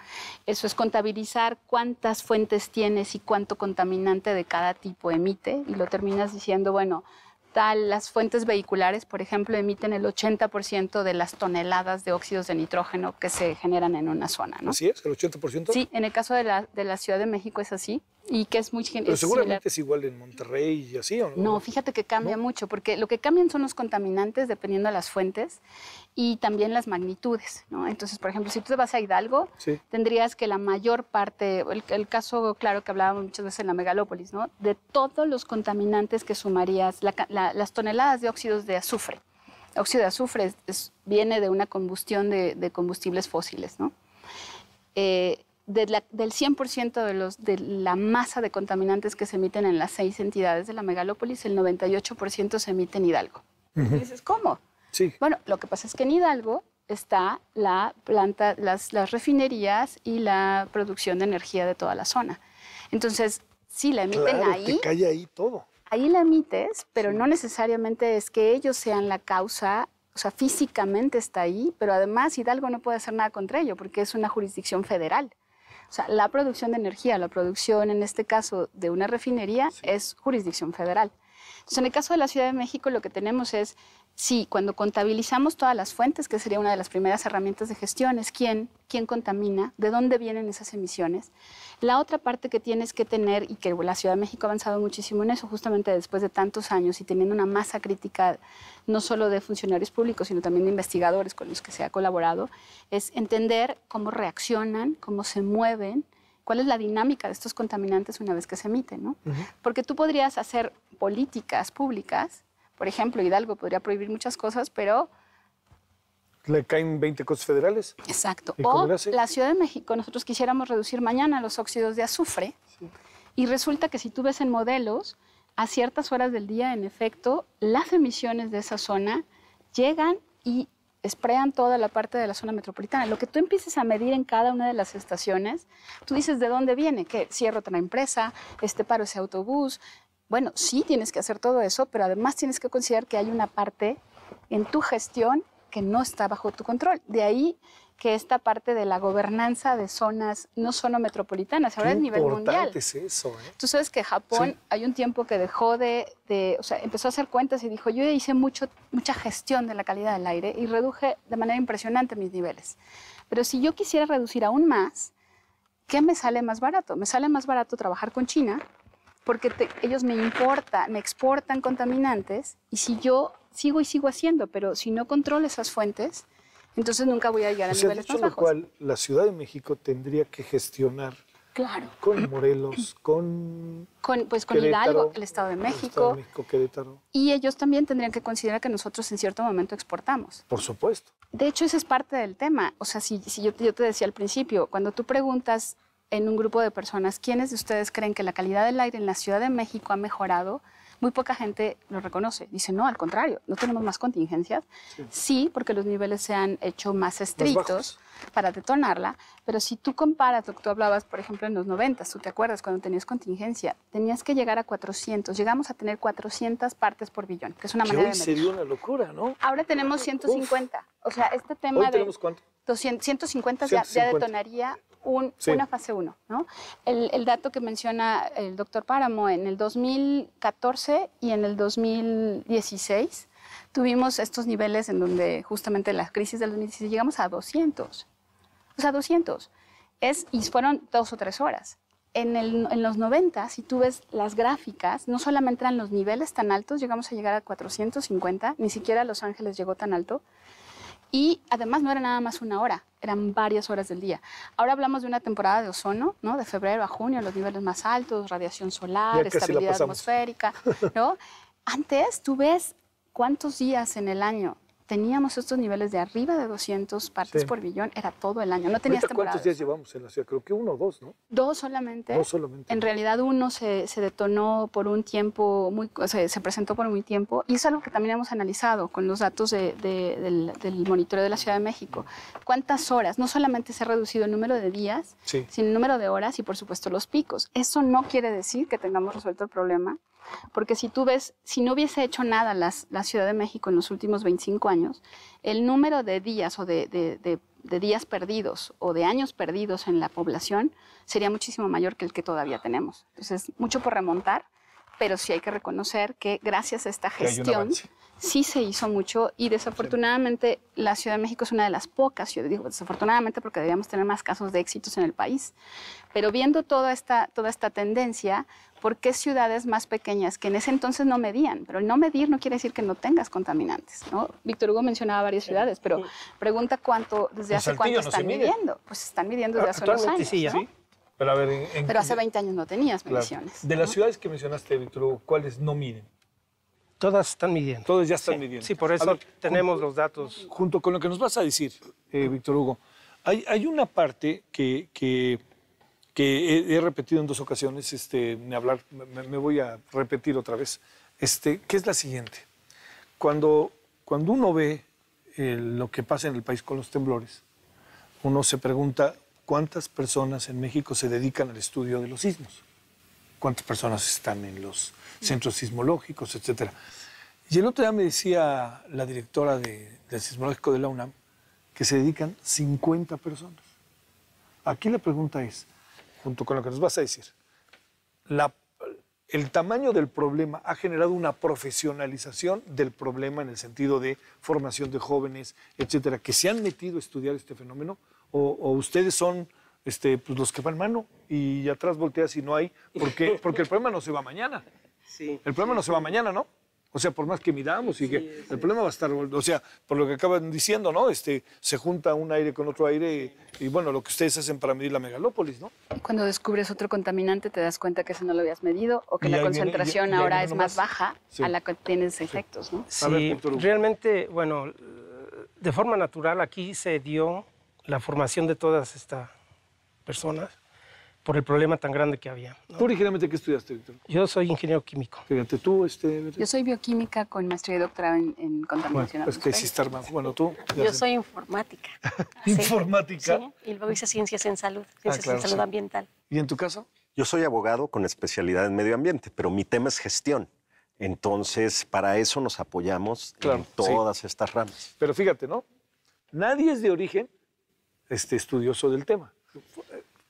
Eso es contabilizar cuántas fuentes tienes y cuánto contaminante de cada tipo emite. Y lo terminas diciendo, bueno, las fuentes vehiculares, por ejemplo, emiten el 80% de las toneladas de óxidos de nitrógeno que se generan en una zona, ¿no? ¿Así es? ¿El 80%? Sí, en el caso de la Ciudad de México es así. Y que es muy Pero seguramente es igual en Monterrey y así, ¿o no? No, fíjate que cambia mucho, porque lo que cambian son los contaminantes dependiendo de las fuentes y también las magnitudes, ¿no? Entonces, por ejemplo, si tú te vas a Hidalgo, tendrías que la mayor parte, el caso, claro, que hablábamos muchas veces en la megalópolis, ¿no? De todos los contaminantes que sumarías, las toneladas de óxidos de azufre. El óxido de azufre viene de una combustión de combustibles fósiles, ¿no? Del 100% de la masa de contaminantes que se emiten en las 6 entidades de la megalópolis, el 98% se emite en Hidalgo. Y dices, ¿cómo? Sí. Bueno, lo que pasa es que en Hidalgo está la planta, las refinerías y la producción de energía de toda la zona. Entonces, sí, la emiten claro, ahí. Te cae ahí todo. ahí la emites, pero no necesariamente es que ellos sean la causa, o sea, físicamente está ahí, pero además Hidalgo no puede hacer nada contra ello porque es una jurisdicción federal. O sea, la producción de energía, la producción en este caso de una refinería es jurisdicción federal. Entonces, en el caso de la Ciudad de México lo que tenemos es, sí, cuando contabilizamos todas las fuentes, que sería una de las primeras herramientas de gestión, es quién contamina, de dónde vienen esas emisiones. La otra parte que tienes que tener, y que la Ciudad de México ha avanzado muchísimo en eso, justamente después de tantos años y teniendo una masa crítica no solo de funcionarios públicos, sino también de investigadores con los que se ha colaborado, es entender cómo reaccionan, cómo se mueven, cuál es la dinámica de estos contaminantes una vez que se emiten, ¿no? Porque tú podrías hacer políticas públicas, por ejemplo, Hidalgo podría prohibir muchas cosas, pero... ¿Le caen 20 cosas federales? Exacto. ¿Y cómo O le hace? la Ciudad de México, nosotros quisiéramos reducir mañana los óxidos de azufre, y resulta que si tú ves en modelos, a ciertas horas del día, en efecto, las emisiones de esa zona llegan y sprayan toda la parte de la zona metropolitana. Lo que tú empieces a medir en cada una de las estaciones, tú dices, ¿de dónde viene? ¿Que cierro otra empresa? ¿Paro ese autobús? Bueno, sí tienes que hacer todo eso, pero además tienes que considerar que hay una parte en tu gestión que no está bajo tu control. De ahí que esta parte de la gobernanza de zonas no solo metropolitanas, ahora es a nivel mundial. Qué importante es eso, ¿eh? Tú sabes que Japón hay un tiempo que dejó o sea, empezó a hacer cuentas y dijo, yo hice mucha gestión de la calidad del aire y reduje de manera impresionante mis niveles. Pero si yo quisiera reducir aún más, ¿qué me sale más barato? Me sale más barato trabajar con China porque ellos me exportan contaminantes y si yo sigo haciendo, pero si no controlo esas fuentes, entonces nunca voy a llegar a niveles más bajos. Lo cual, la Ciudad de México tendría que gestionar con Morelos, con Hidalgo, el Estado de México. Querétaro. Y ellos también tendrían que considerar que nosotros en cierto momento exportamos. Por supuesto. De hecho, ese es parte del tema. O sea, si yo te decía al principio, cuando tú preguntas en un grupo de personas, ¿quiénes de ustedes creen que la calidad del aire en la Ciudad de México ha mejorado? Muy poca gente lo reconoce. Dice, no, al contrario, ¿no tenemos más contingencias? Sí, porque los niveles se han hecho más estrictos para detonarla, pero si tú comparas lo que tú hablabas, por ejemplo, en los 90, tú te acuerdas cuando tenías contingencia, tenías que llegar a 400, llegamos a tener 400 partes por billón, que es una manera de medir. Sería una locura, ¿no? Ahora tenemos 150. O sea, este tema ¿Hoy tenemos cuánto? 150 ya detonaría una fase 1, ¿no? El dato que menciona el doctor Páramo, en el 2014 y en el 2016 tuvimos estos niveles en donde justamente la crisis del 2016 llegamos a 200. O sea, 200. Y fueron 2 o 3 horas. En los 90, si tú ves las gráficas, no solamente eran los niveles tan altos, llegamos a llegar a 450, ni siquiera Los Ángeles llegó tan alto. Y además no era nada más una hora, eran varias horas del día. Ahora hablamos de una temporada de ozono, ¿no? De febrero a junio, los niveles más altos, radiación solar, estabilidad atmosférica, ¿no? Antes tú ves cuántos días en el año teníamos estos niveles de arriba de 200 partes por billón, era todo el año, no tenías temporada. ¿Cuántos días llevamos en la ciudad? Creo que 1 o 2, ¿no? 2 solamente. 2 solamente. En realidad uno se detonó por un tiempo, se presentó por muy tiempo, y es algo que también hemos analizado con los datos del monitoreo de la Ciudad de México. ¿Cuántas horas? No solamente se ha reducido el número de días, sino el número de horas y por supuesto los picos. Eso no quiere decir que tengamos resuelto el problema, porque si tú ves, si no hubiese hecho nada la Ciudad de México en los últimos 25 años, el número de días o de días perdidos o de años perdidos en la población sería muchísimo mayor que el que todavía tenemos. Entonces, mucho por remontar, pero sí hay que reconocer que gracias a esta gestión sí se hizo mucho y desafortunadamente la Ciudad de México es una de las pocas ciudades, digo desafortunadamente porque deberíamos tener más casos de éxitos en el país, pero viendo toda esta tendencia, ¿por qué ciudades más pequeñas que en ese entonces no medían? Pero el no medir no quiere decir que no tengas contaminantes, ¿no? Víctor Hugo mencionaba varias ciudades, pero pregunta desde hace cuánto están midiendo. Pues están midiendo desde hace unos años, sí, ¿no? Pero, a ver, pero hace 20 años no tenías mediciones. De las ciudades que mencionaste, Víctor Hugo, ¿cuáles no miden? Todas están midiendo. Todas ya están midiendo. Sí, por eso tenemos los datos. Junto con lo que nos vas a decir, Víctor Hugo, hay una parte que he repetido en 2 ocasiones, me voy a repetir otra vez, que es la siguiente. Cuando uno ve lo que pasa en el país con los temblores, uno se pregunta cuántas personas en México se dedican al estudio de los sismos. cuántas personas están en los centros sismológicos, etcétera. Y el otro día me decía la directora del sismológico de la UNAM que se dedican 50 personas. Aquí la pregunta es, junto con lo que nos vas a decir, el tamaño del problema ha generado una profesionalización del problema en el sentido de formación de jóvenes, etcétera, que se han metido a estudiar este fenómeno, o ustedes son pues los que van mano y atrás volteas y no hay, porque el problema no se va mañana. Sí, El problema no se va mañana, ¿no? O sea, por más que midamos y que el problema va a estar, o sea, por lo que acaban diciendo, ¿no? Se junta un aire con otro aire y bueno, lo que ustedes hacen para medir la megalópolis, ¿no? Cuando descubres otro contaminante te das cuenta que ese no lo habías medido o que Y la ahí viene- concentración y ahí ahora viene es nomás. más baja Sí. a la que tienes efectos, ¿no? A ver, Sí, doctor Hugo. realmente, bueno, de forma natural aquí se dio la formación de todas estas personas por el problema tan grande que había, ¿no? ¿Tú originalmente qué estudiaste, Víctor? Yo soy ingeniero químico. Fíjate, tú, Yo soy bioquímica con maestría y doctorado en bueno, contaminación es que atmosférica. sí está armado. Bueno, tú. Yo soy informática. Sí. Informática. Sí, y luego hice ciencias en salud, ciencias claro, en salud sí. ambiental. ¿Y en tu caso? Yo soy abogado con especialidad en medio ambiente, pero mi tema es gestión. Entonces, para eso nos apoyamos Claro, en todas estas ramas. Pero fíjate, ¿no? Nadie es de origen estudioso del tema.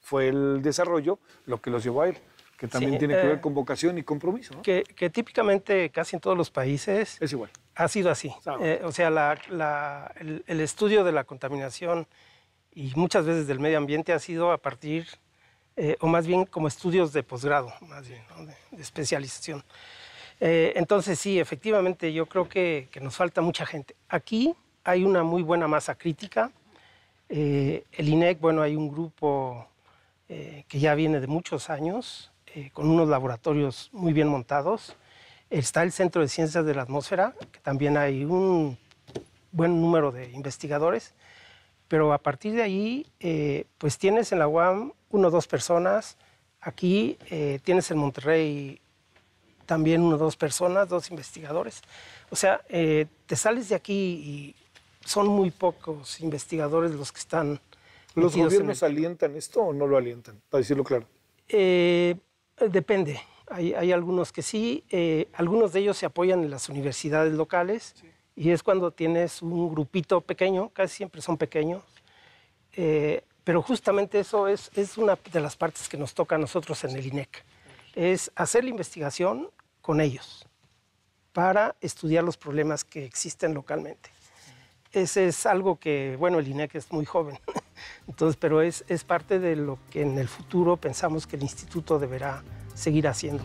Fue el desarrollo lo que los llevó a ir, que también Sí, tiene que ver con vocación y compromiso, ¿no? Que típicamente casi en todos los países Es igual. ha sido así. Claro. O sea, el estudio de la contaminación y muchas veces del medio ambiente ha sido a partir, o más bien como estudios de posgrado, más bien, ¿no? de especialización. Entonces sí, efectivamente yo creo que nos falta mucha gente. Aquí hay una muy buena masa crítica. El INEC, bueno, hay un grupo que ya viene de muchos años, con unos laboratorios muy bien montados. Está el Centro de Ciencias de la Atmósfera, que también hay un buen número de investigadores, pero a partir de ahí, pues tienes en la UAM 1 o 2 personas, aquí tienes en Monterrey también 1 o 2 personas, 2 investigadores. O sea, te sales de aquí y son muy pocos investigadores los que están ¿Los metidos en gobiernos el- alientan esto o no lo alientan? Para decirlo claro. Depende. Hay algunos que sí, algunos de ellos se apoyan en las universidades locales y es cuando tienes un grupito pequeño, casi siempre son pequeños, pero justamente eso es una de las partes que nos toca a nosotros en el INEC, es hacer la investigación con ellos para estudiar los problemas que existen localmente. Ese es algo que, bueno, el INEC es muy joven, entonces, pero es parte de lo que en el futuro pensamos que el instituto deberá seguir haciendo.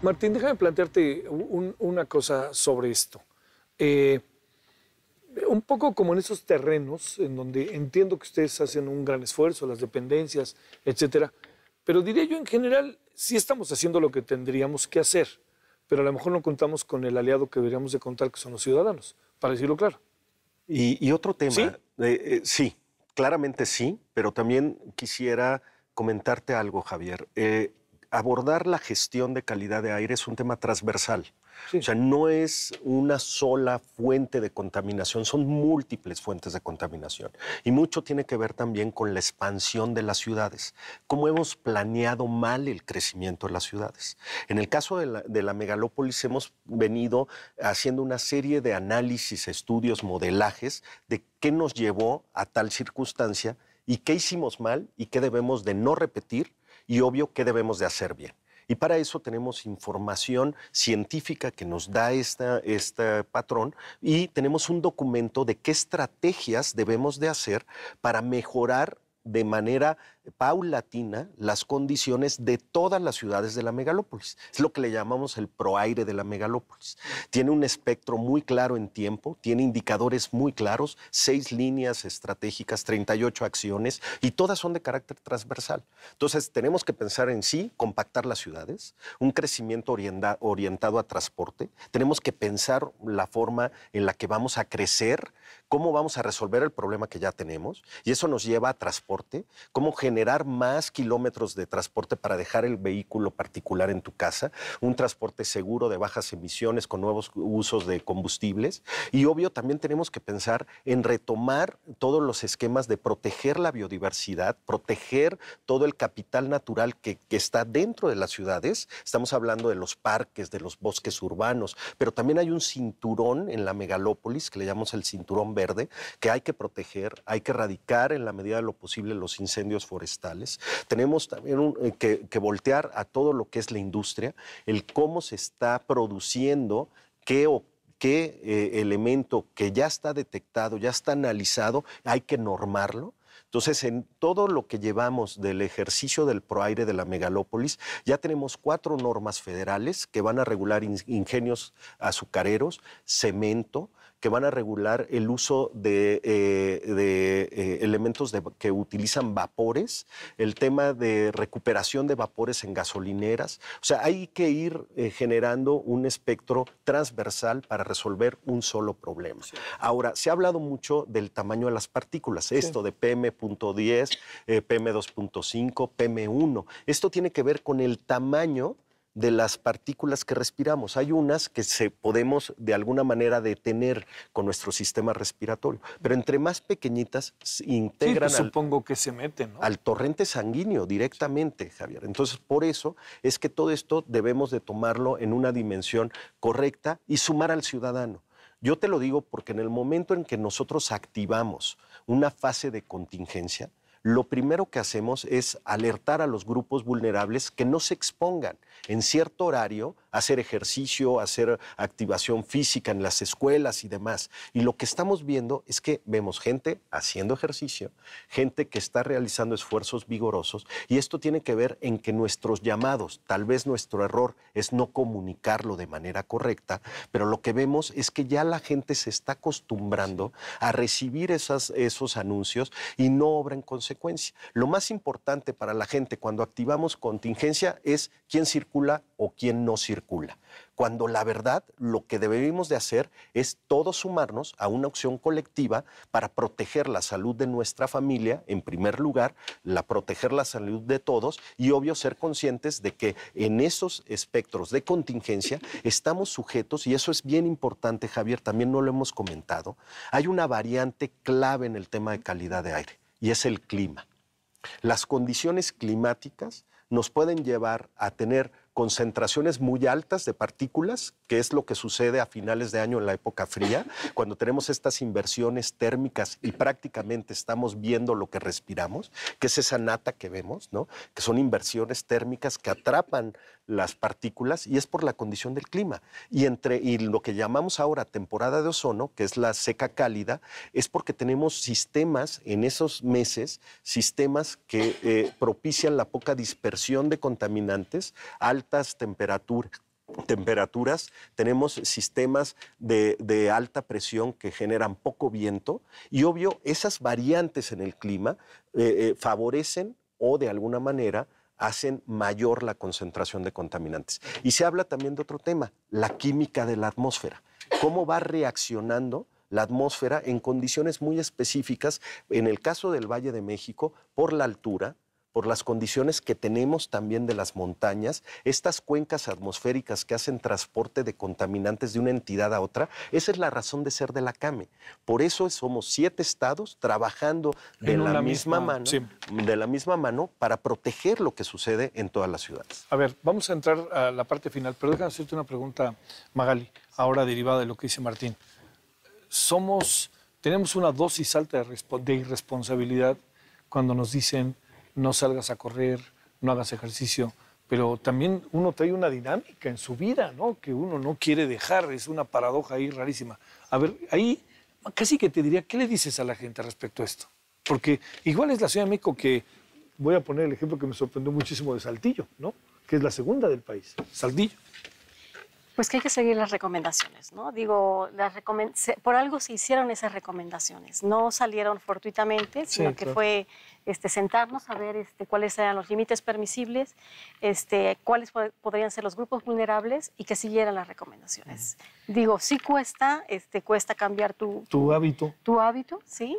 Martín, déjame plantearte una cosa sobre esto. Un poco como en esos terrenos en donde entiendo que ustedes hacen un gran esfuerzo, las dependencias, etcétera, pero diría yo en general sí estamos haciendo lo que tendríamos que hacer, pero a lo mejor no contamos con el aliado que deberíamos de contar, que son los ciudadanos, para decirlo claro. Y otro tema, ¿Sí? sí, claramente sí, pero también quisiera comentarte algo, Javier. Abordar la gestión de calidad de aire es un tema transversal. Sí. O sea, no es una sola fuente de contaminación, son múltiples fuentes de contaminación. Y mucho tiene que ver también con la expansión de las ciudades, cómo hemos planeado mal el crecimiento de las ciudades. En el caso de la megalópolis hemos venido haciendo una serie de análisis, estudios, modelajes de qué nos llevó a tal circunstancia y qué hicimos mal y qué debemos de no repetir y obvio qué debemos de hacer bien. Y para eso tenemos información científica que nos da este patrón y tenemos un documento de qué estrategias debemos de hacer para mejorar de manera paulatina las condiciones de todas las ciudades de la megalópolis. Es lo que le llamamos el proaire de la megalópolis. Tiene un espectro muy claro en tiempo, tiene indicadores muy claros, 6 líneas estratégicas, 38 acciones y todas son de carácter transversal. Entonces tenemos que pensar en sí, compactar las ciudades, un crecimiento orientado a transporte, tenemos que pensar la forma en la que vamos a crecer cómo vamos a resolver el problema que ya tenemos, y eso nos lleva a transporte, cómo generar más kilómetros de transporte para dejar el vehículo particular en tu casa, un transporte seguro de bajas emisiones con nuevos usos de combustibles, y obvio también tenemos que pensar en retomar todos los esquemas de proteger la biodiversidad, proteger todo el capital natural que está dentro de las ciudades. Estamos hablando de los parques, de los bosques urbanos, pero también hay un cinturón en la megalópolis que le llamamos el cinturón verde, que hay que proteger, hay que erradicar en la medida de lo posible los incendios forestales. Tenemos también que voltear a todo lo que es la industria, el cómo se está produciendo, qué elemento que ya está detectado, ya está analizado, hay que normarlo. Entonces, en todo lo que llevamos del ejercicio del Proaire de la megalópolis, ya tenemos 4 normas federales que van a regular ingenios azucareros, cemento, que van a regular el uso de elementos que utilizan vapores, el tema de recuperación de vapores en gasolineras. O sea, hay que ir generando un espectro transversal para resolver un solo problema. Sí. Ahora, se ha hablado mucho del tamaño de las partículas, esto de PM.10, PM2.5, PM1. Esto tiene que ver con el tamaño de las partículas que respiramos. Hay unas que podemos de alguna manera detener con nuestro sistema respiratorio, pero entre más pequeñitas se integran supongo que se meten, ¿no? Al torrente sanguíneo directamente, Javier. Entonces, por eso es que todo esto debemos de tomarlo en una dimensión correcta y sumar al ciudadano. Yo te lo digo porque en el momento en que nosotros activamos una fase de contingencia, lo primero que hacemos es alertar a los grupos vulnerables que no se expongan en cierto horario a hacer ejercicio, a hacer activación física en las escuelas y demás. Y lo que estamos viendo es que vemos gente haciendo ejercicio, gente que está realizando esfuerzos vigorosos, y esto tiene que ver en que nuestros llamados, tal vez nuestro error es no comunicarlo de manera correcta, pero lo que vemos es que ya la gente se está acostumbrando a recibir esos anuncios y no obra en consecuencia. Lo más importante para la gente cuando activamos contingencia es quién circula o quién no circula. Cuando la verdad lo que debemos de hacer es todos sumarnos a una acción colectiva para proteger la salud de nuestra familia, en primer lugar, proteger la salud de todos y obvio ser conscientes de que en esos espectros de contingencia estamos sujetos, y eso es bien importante, Javier, también no lo hemos comentado, hay una variante clave en el tema de calidad de aire y es el clima. Las condiciones climáticas nos pueden llevar a tener concentraciones muy altas de partículas, que es lo que sucede a finales de año en la época fría, cuando tenemos estas inversiones térmicas y prácticamente estamos viendo lo que respiramos, que es esa nata que vemos, ¿no? Que son inversiones térmicas que atrapan las partículas y es por la condición del clima. Y lo que llamamos ahora temporada de ozono, que es la seca cálida, es porque tenemos sistemas en esos meses, sistemas que propician la poca dispersión de contaminantes, altas temperaturas, tenemos sistemas de alta presión que generan poco viento y obvio esas variantes en el clima favorecen o de alguna manera hacen mayor la concentración de contaminantes. Y se habla también de otro tema, la química de la atmósfera. ¿Cómo va reaccionando la atmósfera en condiciones muy específicas? En el caso del Valle de México, por la altura, por las condiciones que tenemos también de las montañas, estas cuencas atmosféricas que hacen transporte de contaminantes de una entidad a otra, esa es la razón de ser de la CAME. Por eso somos 7 estados trabajando de la misma mano para proteger lo que sucede en todas las ciudades. A ver, vamos a entrar a la parte final, pero déjame hacerte una pregunta, Magali, ahora derivada de lo que dice Martín. Tenemos una dosis alta de irresponsabilidad cuando nos dicen no salgas a correr, no hagas ejercicio, pero también uno trae una dinámica en su vida, ¿no? Que uno no quiere dejar, es una paradoja ahí rarísima. A ver, ahí casi que te diría, ¿qué le dices a la gente respecto a esto? Porque igual es la Ciudad de México que, voy a poner el ejemplo que me sorprendió muchísimo de Saltillo, ¿no? Que es la segunda del país, Saltillo. Pues que hay que seguir las recomendaciones, ¿no? Digo, por algo se hicieron esas recomendaciones, no salieron fortuitamente, sino que fue sentarnos a ver cuáles eran los límites permisibles, cuáles podrían ser los grupos vulnerables y que siguieran las recomendaciones. Digo, sí cuesta cambiar tu hábito. Tu hábito, sí.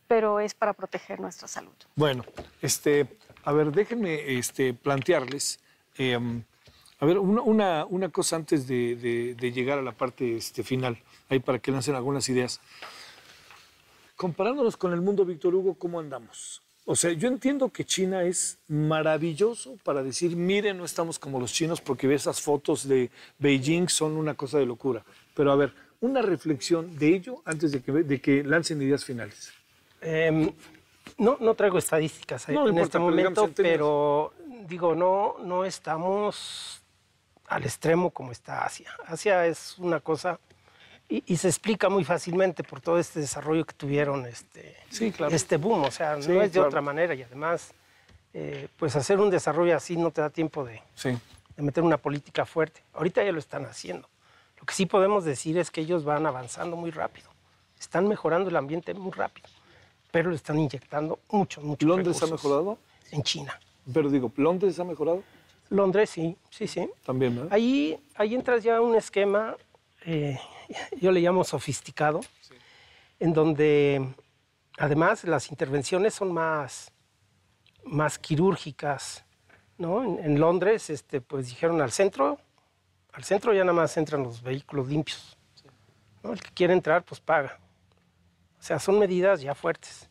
Pero es para proteger nuestra salud. Bueno, a ver, déjenme plantearles, a ver, una cosa antes de llegar a la parte final, ahí para que lancen algunas ideas. Comparándonos con el mundo, Víctor Hugo, ¿cómo andamos? O sea, yo entiendo que China es maravilloso para decir, miren, no estamos como los chinos, porque esas fotos de Beijing son una cosa de locura. Pero a ver, una reflexión de ello antes de que lancen ideas finales. No traigo estadísticas no en importa, este momento, pero digo, no estamos al extremo como está Asia. Asia es una cosa, y se explica muy fácilmente por todo este desarrollo que tuvieron, sí, claro. este boom, o sea, Sí, no es de claro. otra manera, y además, pues hacer un desarrollo así no te da tiempo de meter una política fuerte. Ahorita ya lo están haciendo. Lo que sí podemos decir es que ellos van avanzando muy rápido, están mejorando el ambiente muy rápido, pero le están inyectando mucho ¿Londres recursos. ha mejorado? En China. Pero digo, ¿Londres ha mejorado? Londres, sí. También, ¿no? Ahí entras ya a un esquema, yo le llamo sofisticado, en donde además las intervenciones son más quirúrgicas, ¿no? En Londres, pues dijeron al centro ya nada más entran los vehículos limpios, ¿no? El que quiere entrar, pues paga. O sea, son medidas ya fuertes.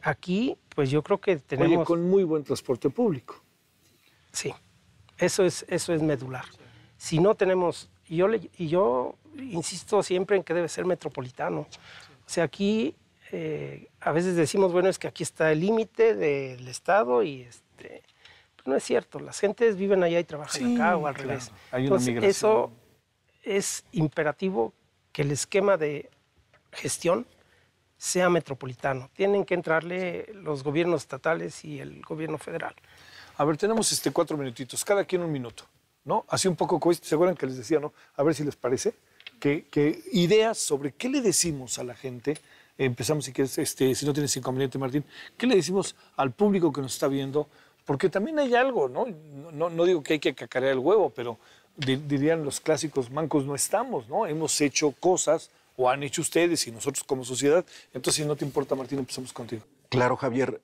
Aquí, pues yo creo que tenemos... Oye, con muy buen transporte público. Sí, eso es medular. Si no tenemos, y yo insisto siempre en que debe ser metropolitano. O sea, aquí a veces decimos, bueno, es que aquí está el límite del estado y pues no es cierto. Las gentes viven allá y trabajan acá o al revés. Hay una Entonces, migración. eso es imperativo que el esquema de gestión sea metropolitano. Tienen que entrarle los gobiernos estatales y el gobierno federal. A ver, tenemos 4 minutitos, cada quien 1 minuto, ¿no? Así un poco, ¿se acuerdan que les decía, no? A ver si les parece, que ideas sobre qué le decimos a la gente. Empezamos, si quieres, si no tienes inconveniente, Martín, ¿qué le decimos al público que nos está viendo? Porque también hay algo, ¿no? No digo que hay que cacarear el huevo, pero dirían los clásicos, mancos no estamos, ¿no? Hemos hecho cosas, o han hecho ustedes y nosotros como sociedad. Entonces, si no te importa, Martín, empezamos contigo. Claro, Javier.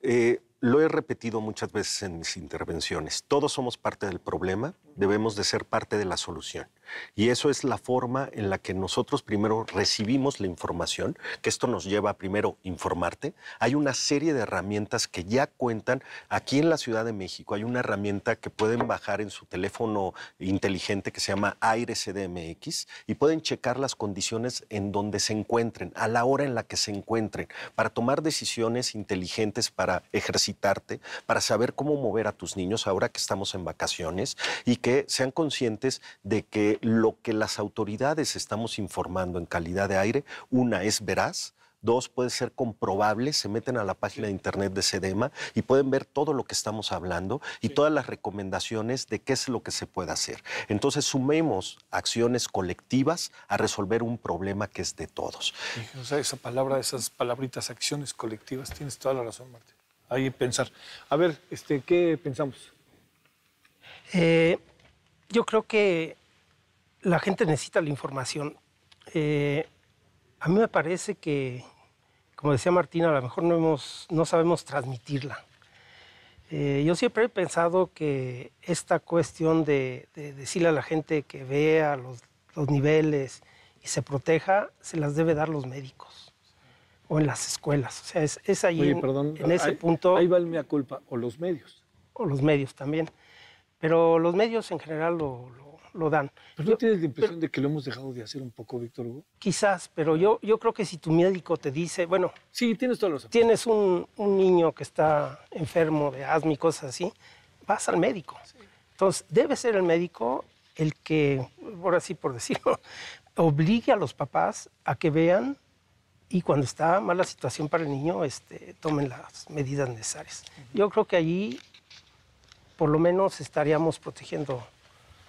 Lo he repetido muchas veces en mis intervenciones. Todos somos parte del problema, debemos de ser parte de la solución. Y eso es la forma en la que nosotros primero recibimos la información, que esto nos lleva a primero informarte. Hay una serie de herramientas que ya cuentan aquí en la Ciudad de México. Hay una herramienta que pueden bajar en su teléfono inteligente que se llama Aire CDMX y pueden checar las condiciones en donde se encuentren, a la hora en la que se encuentren, para tomar decisiones inteligentes, para ejercitarte, para saber cómo mover a tus niños ahora que estamos en vacaciones y que sean conscientes de que lo que las autoridades estamos informando en calidad de aire, una, es veraz. 2, puede ser comprobable. Se meten a la página de internet de SEDEMA y pueden ver todo lo que estamos hablando y todas las recomendaciones de qué es lo que se puede hacer. Entonces, sumemos acciones colectivas a resolver un problema que es de todos. O sea, esas palabritas, acciones colectivas, tienes toda la razón, Martín. Ahí pensar. A ver, ¿qué pensamos? Yo creo que la gente necesita la información. A mí me parece que, como decía Martín, a lo mejor no sabemos transmitirla. Yo siempre he pensado que esta cuestión de decirle a la gente que vea los niveles y se proteja, se las debe dar los médicos o en las escuelas. O sea, es ahí. Oye, perdón, en ese punto. Ahí va el mea culpa, o los medios. O los medios también. Pero los medios en general lo dan. ¿Pero no tienes la impresión de que lo hemos dejado de hacer un poco, Víctor Hugo? Quizás, pero yo creo que si tu médico te dice, bueno, sí, tienes toda la razón. Tienes un niño que está enfermo de asma y cosas así, vas al médico. Sí. Entonces, debe ser el médico el que, ahora sí por decirlo, obligue a los papás a que vean y cuando está mala situación para el niño, tomen las medidas necesarias. Yo creo que allí, por lo menos, estaríamos protegiendo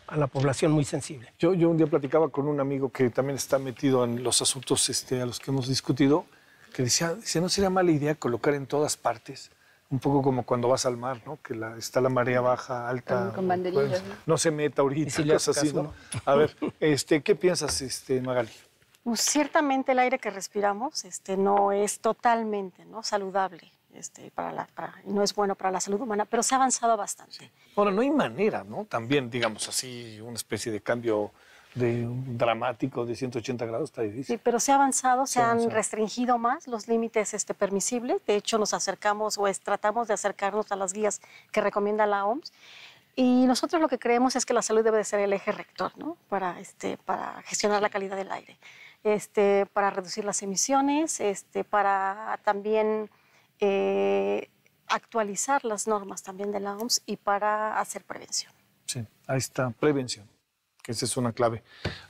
a la población muy sensible. Yo un día platicaba con un amigo que también está metido en los asuntos a los que hemos discutido, que decía, no sería mala idea colocar en todas partes, un poco como cuando vas al mar, ¿no? Que está la marea baja, alta. Con banderillas, pues, ¿no? No se meta ahorita, Sí, le cosas hace así, caso, ¿no? A ver, ¿qué piensas, Magali? Pues, ciertamente el aire que respiramos no es totalmente, ¿no?, saludable, y no es bueno para la salud humana, pero se ha avanzado bastante. Bueno, no hay manera, ¿no? También, digamos así, una especie de cambio dramático de 180 grados está difícil. Sí, pero se ha avanzado, se han avanzado. restringido más los límites permisibles. De hecho, nos acercamos tratamos de acercarnos a las guías que recomienda la OMS. Y nosotros lo que creemos es que la salud debe de ser el eje rector, ¿no?, para gestionar la calidad del aire, para reducir las emisiones, para también actualizar las normas también de la OMS y para hacer prevención. Sí, ahí está, prevención, que esa es una clave.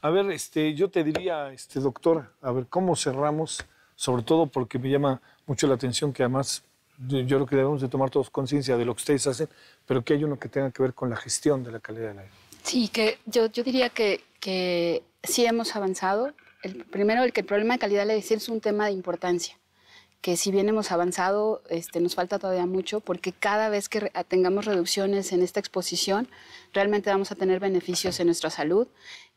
A ver, yo te diría, doctora, a ver, ¿cómo cerramos? Sobre todo porque me llama mucho la atención que además yo creo que debemos de tomar todos conciencia de lo que ustedes hacen, pero que hay uno que tenga que ver con la gestión de la calidad del aire. Sí, que yo diría que sí hemos avanzado. Primero, que el problema de calidad del aire es un tema de importancia, que si bien hemos avanzado, nos falta todavía mucho, porque cada vez que tengamos reducciones en esta exposición, realmente vamos a tener beneficios en nuestra salud.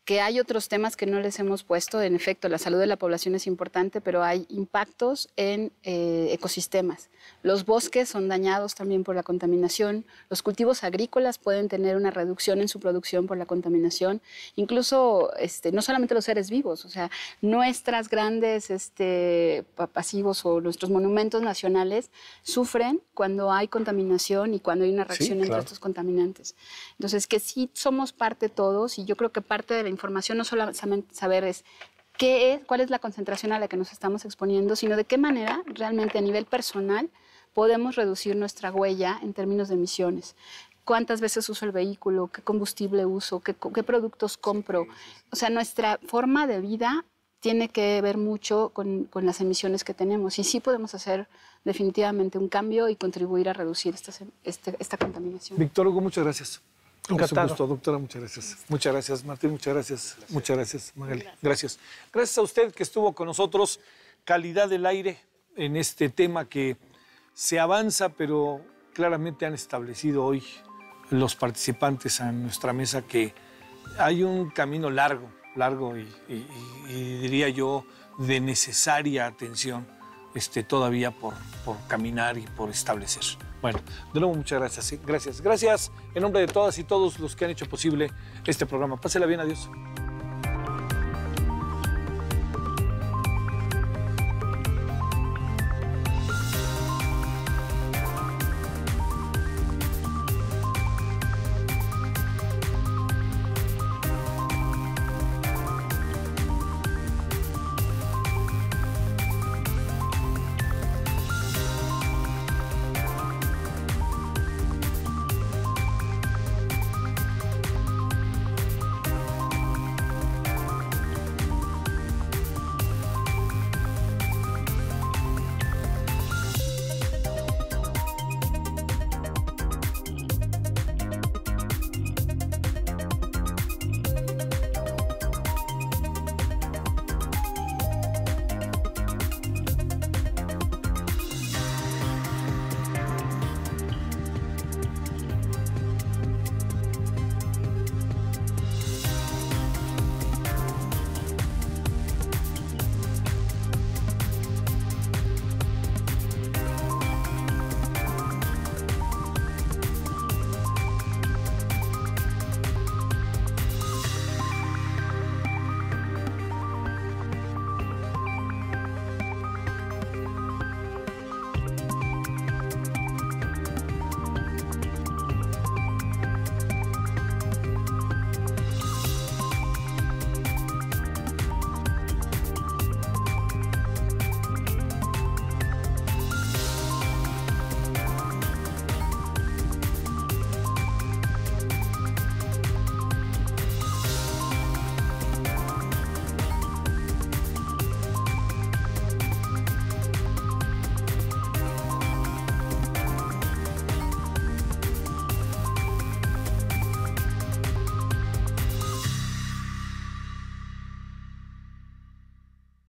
Que hay otros temas que no les hemos puesto. En efecto, la salud de la población es importante, pero hay impactos en ecosistemas. Los bosques son dañados también por la contaminación. Los cultivos agrícolas pueden tener una reducción en su producción por la contaminación. Incluso, no solamente los seres vivos, o sea, nuestras grandes pasivos o nuestros monumentos nacionales sufren cuando hay contaminación y cuando hay una reacción Sí, entre claro. estos contaminantes. Entonces, que sí somos parte todos, y yo creo que parte de la información no solamente saber cuál es la concentración a la que nos estamos exponiendo, sino de qué manera realmente a nivel personal podemos reducir nuestra huella en términos de emisiones. ¿Cuántas veces uso el vehículo? ¿Qué combustible uso? ¿Qué productos compro? O sea, nuestra forma de vida tiene que ver mucho con las emisiones que tenemos, y sí podemos hacer definitivamente un cambio y contribuir a reducir esta contaminación. Víctor Hugo, muchas gracias. Encantado. Es un gusto, doctora, muchas gracias. Muchas gracias, Martín, muchas gracias. Muchas gracias, Magali. Gracias. Gracias a usted que estuvo con nosotros. Calidad del aire en este tema que se avanza, pero claramente han establecido hoy los participantes en nuestra mesa que hay un camino largo y diría yo de necesaria atención todavía por caminar y por establecer. Bueno, de nuevo muchas gracias. ¿Sí? Gracias en nombre de todas y todos los que han hecho posible este programa. Pásela bien, adiós.